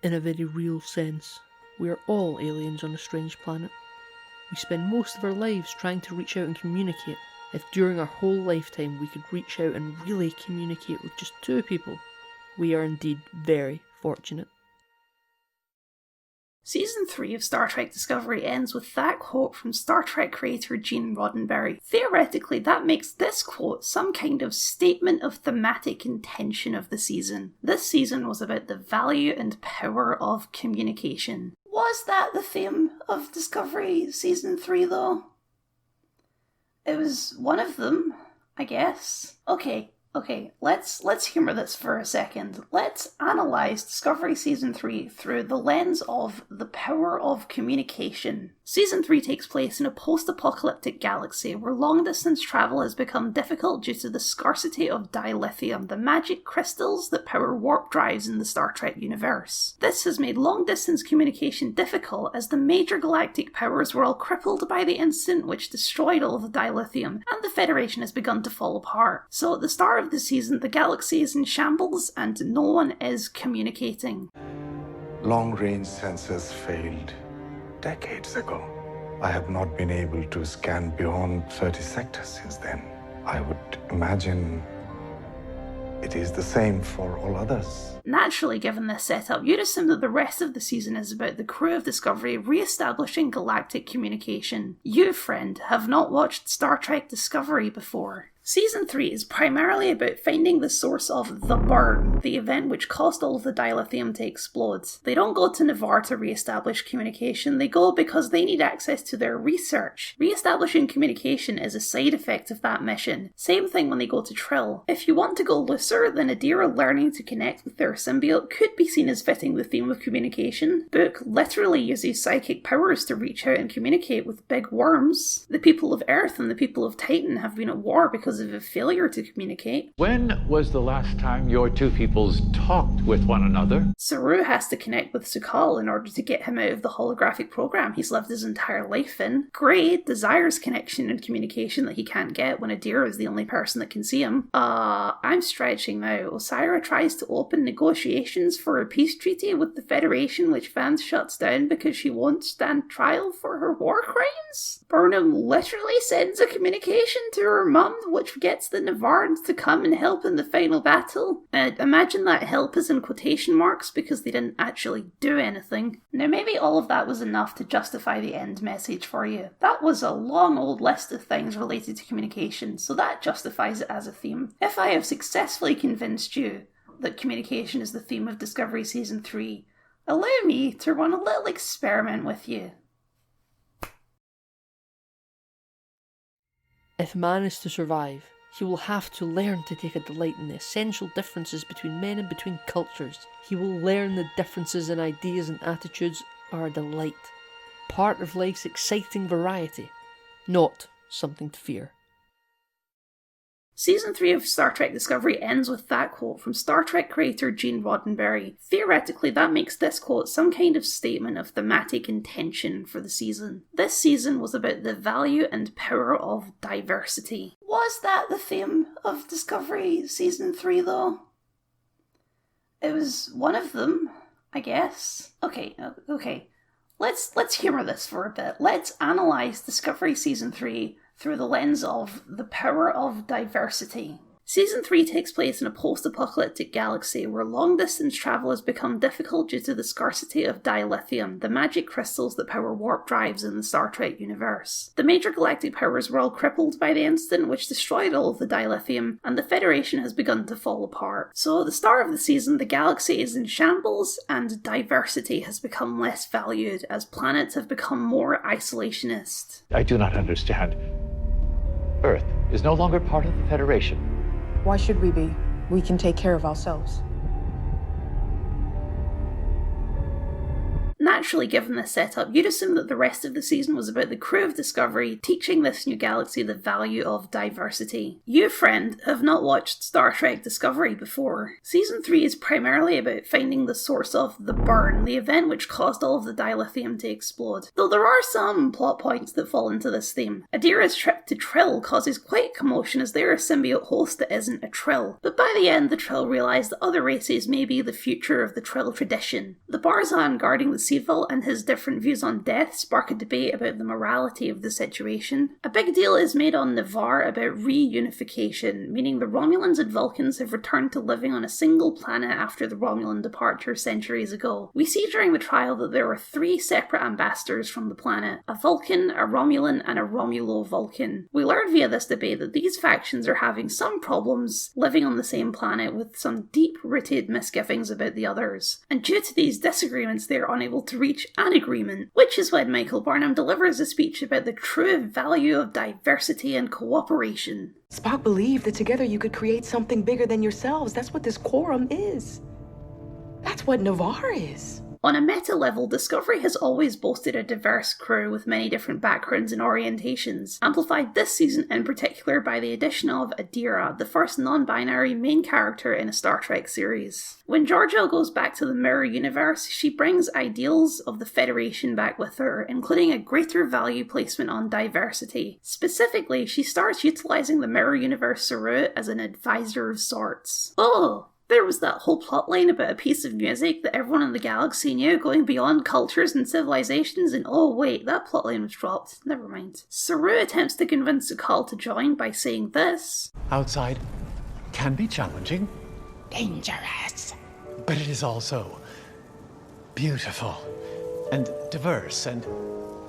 In a very real sense, we are all aliens on a strange planet. We spend most of our lives trying to reach out and communicate. If during our whole lifetime we could reach out and really communicate with just 2 people, we are indeed very fortunate. Season 3 of Star Trek Discovery ends with that quote from Star Trek creator Gene Roddenberry. Theoretically, that makes this quote some kind of statement of thematic intention of the season. This season was about the value and power of communication. Was that the theme of Discovery Season 3 though? It was one of them, I guess. Okay, let's humour this for a second. Let's analyse Discovery Season 3 through the lens of the power of communication. Season 3 takes place in a post-apocalyptic galaxy where long-distance travel has become difficult due to the scarcity of dilithium, the magic crystals that power warp drives in the Star Trek universe. This has made long-distance communication difficult as the major galactic powers were all crippled by the incident which destroyed all of the dilithium, and the Federation has begun to fall apart. So at the start of the season, the galaxy is in shambles and no one is communicating. Long-range sensors failed decades ago. I have not been able to scan beyond 30 sectors since then. I would imagine it is the same for all others. Naturally, given this setup, you'd assume that the rest of the season is about the crew of Discovery re-establishing galactic communication. You, friend, have not watched Star Trek Discovery before. Season 3 is primarily about finding the source of the burn, the event which caused all of the dilithium to explode. They don't go to Ni'Var to re-establish communication, they go because they need access to their research. Re-establishing communication is a side effect of that mission. Same thing when they go to Trill. If you want to go looser, then Adira learning to connect with their symbiote could be seen as fitting the theme of communication. Book literally uses psychic powers to reach out and communicate with big worms. The people of Earth and the people of Titan have been at war because of a failure to communicate. When was the last time your 2 peoples talked with one another? Saru has to connect with Su'Kal in order to get him out of the holographic program he's lived his entire life in. Gray desires connection and communication that he can't get when Adira is the only person that can see him. I'm stretching now. Osira tries to open negotiations for a peace treaty with the Federation, which Vance shuts down because she won't stand trial for her war crimes. Burnham literally sends a communication to her mum, which gets the Ni'Varans to come and help in the final battle. Imagine that help is in quotation marks because they didn't actually do anything. Now maybe all of that was enough to justify the end message for you. That was a long old list of things related to communication, so that justifies it as a theme. If I have successfully convinced you that communication is the theme of Discovery Season 3, allow me to run a little experiment with you. If man is to survive, he will have to learn to take a delight in the essential differences between men and between cultures. He will learn the differences in ideas and attitudes are a delight, part of life's exciting variety, not something to fear. Season 3 of Star Trek Discovery ends with that quote from Star Trek creator Gene Roddenberry. Theoretically, that makes this quote some kind of statement of thematic intention for the season. This season was about the value and power of diversity. Was that the theme of Discovery Season 3 though? It was one of them, I guess. Okay. Let's humour this for a bit. Let's analyse Discovery Season 3 through the lens of the power of diversity. Season 3 takes place in a post-apocalyptic galaxy where long-distance travel has become difficult due to the scarcity of dilithium, the magic crystals that power warp drives in the Star Trek universe. The major galactic powers were all crippled by the incident which destroyed all of the dilithium, and the Federation has begun to fall apart. So at the start of the season, the galaxy is in shambles, and diversity has become less valued as planets have become more isolationist. I do not understand. Earth is no longer part of the Federation. Why should we be? We can take care of ourselves. Naturally, given this setup, you'd assume that the rest of the season was about the crew of Discovery teaching this new galaxy the value of diversity. You, friend, have not watched Star Trek Discovery before. Season 3 is primarily about finding the source of the burn, the event which caused all of the dilithium to explode. Though there are some plot points that fall into this theme. Adira's trip to Trill causes quite a commotion as they're a symbiote host that isn't a Trill. But by the end, the Trill realise that other races may be the future of the Trill tradition. The Barzan guarding the Seville and his different views on death spark a debate about the morality of the situation. A big deal is made on Ni'Var about reunification, meaning the Romulans and Vulcans have returned to living on a single planet after the Romulan departure centuries ago. We see during the trial that there are 3 separate ambassadors from the planet, a Vulcan, a Romulan, and a Romulo-Vulcan. We learn via this debate that these factions are having some problems living on the same planet with some deep-rooted misgivings about the others. And due to these disagreements, they are unable to reach an agreement, which is when Michael Burnham delivers a speech about the true value of diversity and cooperation. Spock believed that together you could create something bigger than yourselves. That's what this quorum is. That's what Ni'Var is. On a meta level, Discovery has always boasted a diverse crew with many different backgrounds and orientations, amplified this season in particular by the addition of Adira, the first non-binary main character in a Star Trek series. When Georgiou goes back to the Mirror Universe, she brings ideals of the Federation back with her, including a greater value placement on diversity. Specifically, she starts utilising the Mirror Universe Saru as an advisor of sorts. Oh! There was that whole plotline about a piece of music that everyone in the galaxy knew going beyond cultures and civilizations, and oh wait, that plotline was dropped. Never mind. Saru attempts to convince Su'Kal to join by saying this. Outside can be challenging, Dangerous. but it is also beautiful and diverse and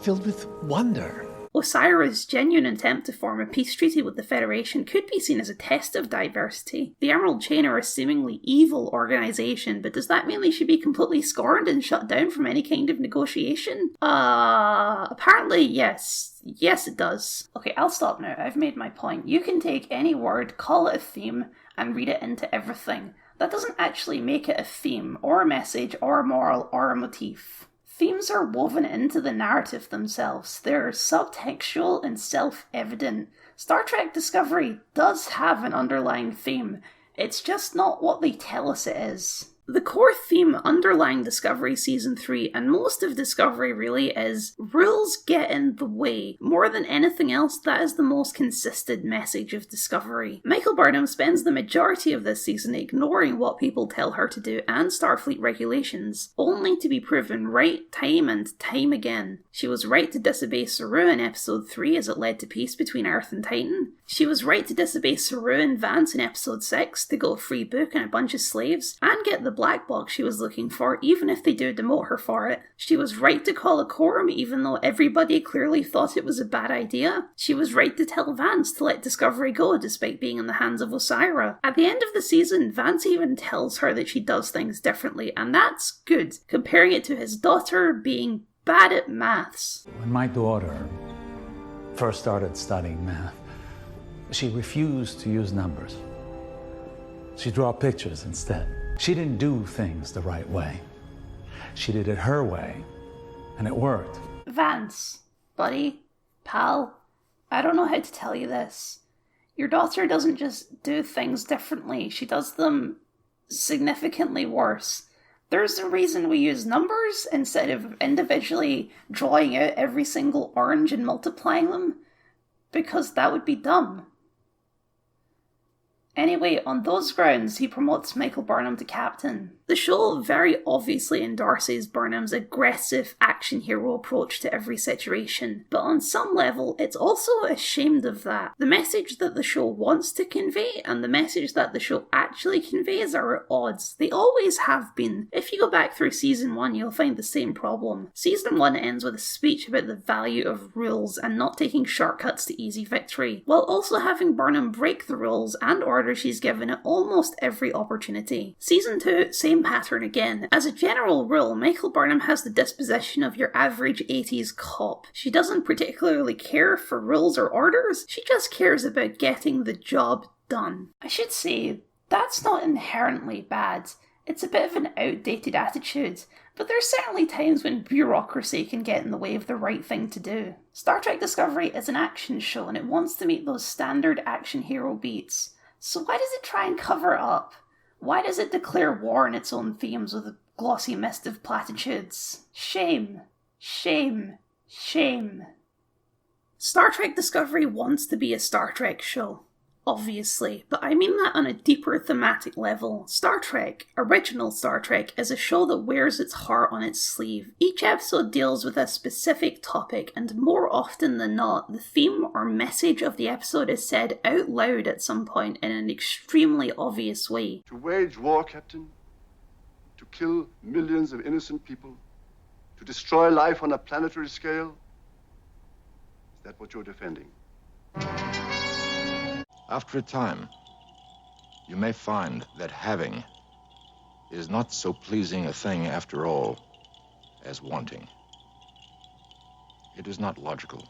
filled with wonder. Osira's genuine attempt to form a peace treaty with the Federation could be seen as a test of diversity. The Emerald Chain are a seemingly evil organisation, but does that mean they should be completely scorned and shut down from any kind of negotiation? Apparently yes. Yes, it does. Okay, I'll stop now. I've made my point. You can take any word, call it a theme, and read it into everything. That doesn't actually make it a theme, or a message, or a moral, or a motif. Themes are woven into the narrative themselves. They're subtextual and self-evident. Star Trek Discovery does have an underlying theme. It's just not what they tell us it is. The core theme underlying Discovery Season 3, and most of Discovery really, is rules get in the way. More than anything else, that is the most consistent message of Discovery. Michael Burnham spends the majority of this season ignoring what people tell her to do and Starfleet regulations, only to be proven right time and time again. She was right to disobey Saru in Episode 3 as it led to peace between Earth and Titan. She was right to disobey Saru and Vance in Episode 6 to go free book and a bunch of slaves, and get the black box she was looking for, even if they do demote her for it. She was right to call a quorum even though everybody clearly thought it was a bad idea. She was right to tell Vance to let Discovery go despite being in the hands of Osira. At the end of the season, Vance even tells her that she does things differently, and that's good, comparing it to his daughter being bad at maths. When my daughter first started studying math, she refused to use numbers. She drew pictures instead. She didn't do things the right way. She did it her way, and it worked. Vance, buddy, pal, I don't know how to tell you this. Your daughter doesn't just do things differently, she does them significantly worse. There's a reason we use numbers instead of individually drawing out every single orange and multiplying them, because that would be dumb. Anyway, on those grounds, he promotes Michael Burnham to captain. The show very obviously endorses Burnham's aggressive action hero approach to every situation, but on some level, it's also ashamed of that. The message that the show wants to convey and the message that the show actually conveys are at odds. They always have been. If you go back through Season 1, you'll find the same problem. Season 1 ends with a speech about the value of rules and not taking shortcuts to easy victory, while also having Burnham break the rules and orders she's given at almost every opportunity. Season 2, same pattern again. As a general rule, Michael Burnham has the disposition of your average 80s cop. She doesn't particularly care for rules or orders, she just cares about getting the job done. I should say, that's not inherently bad. It's a bit of an outdated attitude, but there's certainly times when bureaucracy can get in the way of the right thing to do. Star Trek Discovery is an action show and it wants to meet those standard action hero beats. So why does it try and cover it up? Why does it declare war on its own themes with a glossy mist of platitudes? Shame. Shame. Shame. Star Trek Discovery wants to be a Star Trek show. Obviously, but I mean that on a deeper thematic level. Star Trek, original Star Trek, is a show that wears its heart on its sleeve. Each episode deals with a specific topic, and more often than not, the theme or message of the episode is said out loud at some point in an extremely obvious way. To wage war, Captain, to kill millions of innocent people, to destroy life on a planetary scale, is that what you're defending? After a time, you may find that having is not so pleasing a thing after all as wanting. It is not logical,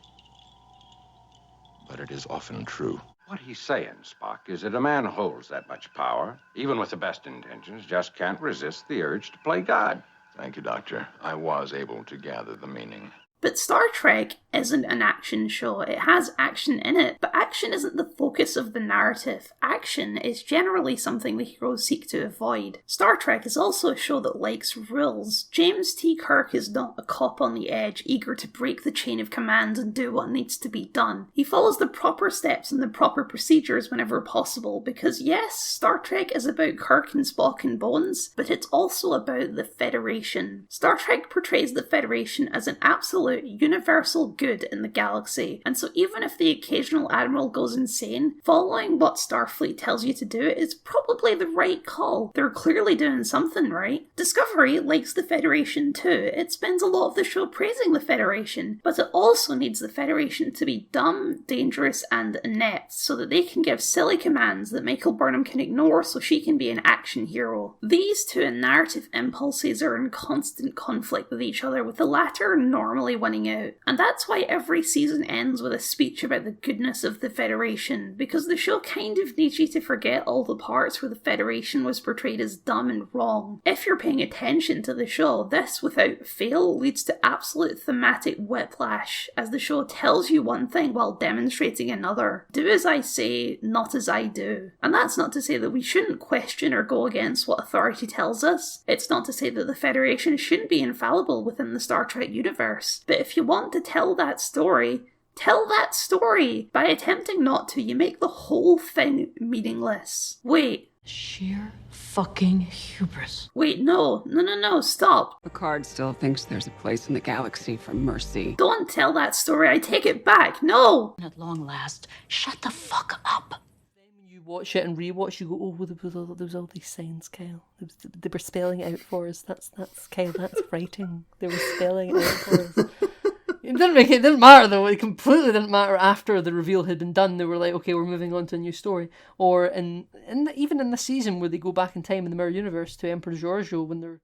but it is often true. What he's saying, Spock, is that a man holds that much power, even with the best intentions, just can't resist the urge to play God. Thank you, Doctor. I was able to gather the meaning. But Star Trek isn't an action show. It has action in it, but action isn't the focus of the narrative. Action is generally something the heroes seek to avoid. Star Trek is also a show that likes rules. James T. Kirk is not a cop on the edge, eager to break the chain of command and do what needs to be done. He follows the proper steps and the proper procedures whenever possible, because yes, Star Trek is about Kirk and Spock and Bones, but it's also about the Federation. Star Trek portrays the Federation as an absolute universal good in the galaxy, and so even if the occasional admiral goes insane, following what Starfleet tells you to do is probably the right call. They're clearly doing something right. Discovery likes the Federation too. It spends a lot of the show praising the Federation, but it also needs the Federation to be dumb, dangerous, and inept, so that they can give silly commands that Michael Burnham can ignore so she can be an action hero. These two narrative impulses are in constant conflict with each other, with the latter normally winning out. And that's why every season ends with a speech about the goodness of the Federation, because the show kind of needs you to forget all the parts where the Federation was portrayed as dumb and wrong. If you're paying attention to the show, this without fail leads to absolute thematic whiplash, as the show tells you one thing while demonstrating another. Do as I say, not as I do. And that's not to say that we shouldn't question or go against what authority tells us. It's not to say that the Federation shouldn't be infallible within the Star Trek universe. But if you want to tell that story, tell that story. By attempting not to, you make the whole thing meaningless. Wait. Sheer fucking hubris. Wait, no, stop. Picard still thinks there's a place in the galaxy for mercy. Don't tell that story, I take it back, no! At long last, shut the fuck up. When you watch it and rewatch, you go, oh, there was all these signs, Kyle. They were spelling it out for us. That's Kyle, that's writing. They were spelling it out for us. It didn't matter though. It completely didn't matter after the reveal had been done. They were like, okay, we're moving on to a new story. Or even in the season where they go back in time in the Mirror Universe to Emperor Giorgio when they're